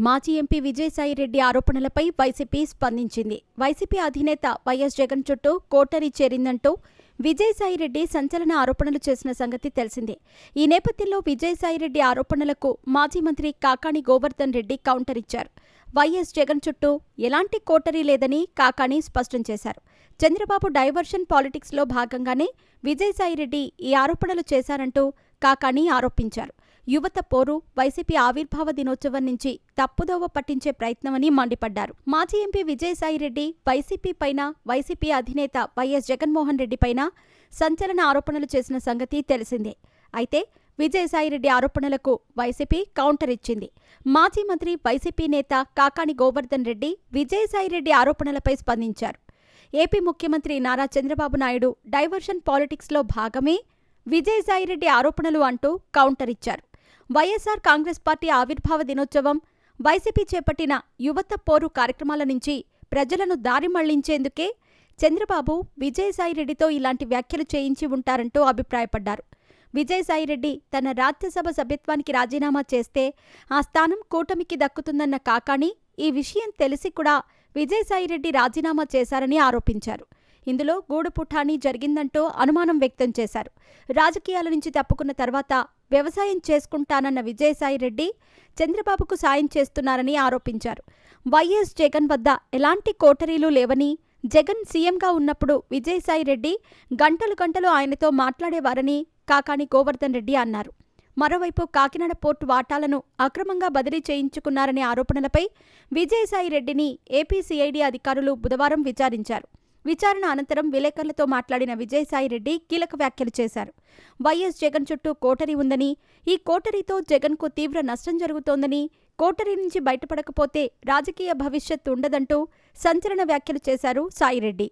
మాజీ ఎంపీ విజయసాయిరెడ్డి ఆరోపణలపై వైసీపీ స్పందించింది. వైసీపీ అధినేత వైఎస్ జగన్ చుట్టూ కోటరీ చేరిందంటూ విజయసాయిరెడ్డి సంచలన ఆరోపణలు చేసిన సంగతి తెలిసిందే. ఈ నేపథ్యంలో విజయసాయిరెడ్డి ఆరోపణలకు మాజీ మంత్రి కాకాణి గోవర్ధన్ రెడ్డి కౌంటర్ ఇచ్చారు. వైఎస్ జగన్ చుట్టూ ఎలాంటి కోటరీ లేదని కాకాణి స్పష్టం చేశారు. చంద్రబాబు డైవర్షన్ పాలిటిక్స్లో భాగంగానే విజయసాయిరెడ్డి ఈ ఆరోపణలు చేశారంటూ కాకాణి ఆరోపించారు. యువత పోరు వైసీపీ ఆవిర్భావ దినోత్సవం నుంచి తప్పుదోవ పట్టించే ప్రయత్నమని మండిపడ్డారు. మాజీ ఎంపీ విజయసాయిరెడ్డి వైసీపీ పైన, వైసీపీ అధినేత వైఎస్ జగన్మోహన్ రెడ్డి పైన సంచలన ఆరోపణలు చేసిన సంగతి తెలిసిందే. అయితే విజయసాయిరెడ్డి ఆరోపణలకు వైసీపీ కౌంటర్ ఇచ్చింది. మాజీ మంత్రి, వైసీపీ నేత కాకాణి గోవర్ధన్ రెడ్డి విజయసాయిరెడ్డి ఆరోపణలపై స్పందించారు. ఏపీ ముఖ్యమంత్రి నారా చంద్రబాబు నాయుడు డైవర్షన్ పాలిటిక్స్లో భాగమే విజయసాయిరెడ్డి ఆరోపణలు అంటూ కౌంటర్ ఇచ్చారు. వైఎస్ఆర్ కాంగ్రెస్ పార్టీ ఆవిర్భావ దినోత్సవం, వైసీపీ చేపట్టిన యువత పోరు కార్యక్రమాల నుంచి ప్రజలను దారి మళ్లించేందుకే చంద్రబాబు విజయసాయిరెడ్డితో ఇలాంటి వ్యాఖ్యలు చేయించి ఉంటారంటూ అభిప్రాయపడ్డారు. విజయసాయిరెడ్డి తన రాజ్యసభ సభ్యత్వానికి రాజీనామా చేస్తే ఆ స్థానం కూటమికి దక్కుతుందన్న కాకాణి ఈ విషయం తెలిసి కూడా విజయసాయిరెడ్డి రాజీనామా చేశారని ఆరోపించారు. ఇందులో గూడుపుఠానీ జరిగిందంటూ అనుమానం వ్యక్తం చేశారు. రాజకీయాల నుంచి తప్పుకున్న తర్వాత వ్యవసాయం చేసుకుంటానన్న విజయసాయిరెడ్డి చంద్రబాబుకు సాయం చేస్తున్నారని ఆరోపించారు. వైఎస్ జగన్ వద్ద ఎలాంటి కోటరీలు లేవని, జగన్ సీఎంగా ఉన్నప్పుడు విజయసాయిరెడ్డి గంటలు గంటలు ఆయనతో మాట్లాడేవారని కాకాణి గోవర్ధన్ రెడ్డి అన్నారు. మరోవైపు కాకినాడ పోర్టు వాటాలను అక్రమంగా బదిలీ చేయించుకున్నారనే ఆరోపణలపై విజయసాయిరెడ్డిని ఏపీ సిఐడి అధికారులు బుధవారం విచారించారు. విచారణ అనంతరం విలేకరులతో మాట్లాడిన విజయసాయిరెడ్డి కీలక వ్యాఖ్యలు చేశారు. వైఎస్ జగన్ చుట్టూ కోటరీ ఉందని, ఈ కోటరీతో జగన్కు తీవ్ర నష్టం జరుగుతోందని, కోటరీ నుంచి బయటపడకపోతే రాజకీయ భవిష్యత్తు ఉండదంటూ సంచలన వ్యాఖ్యలు చేశారు సాయిరెడ్డి.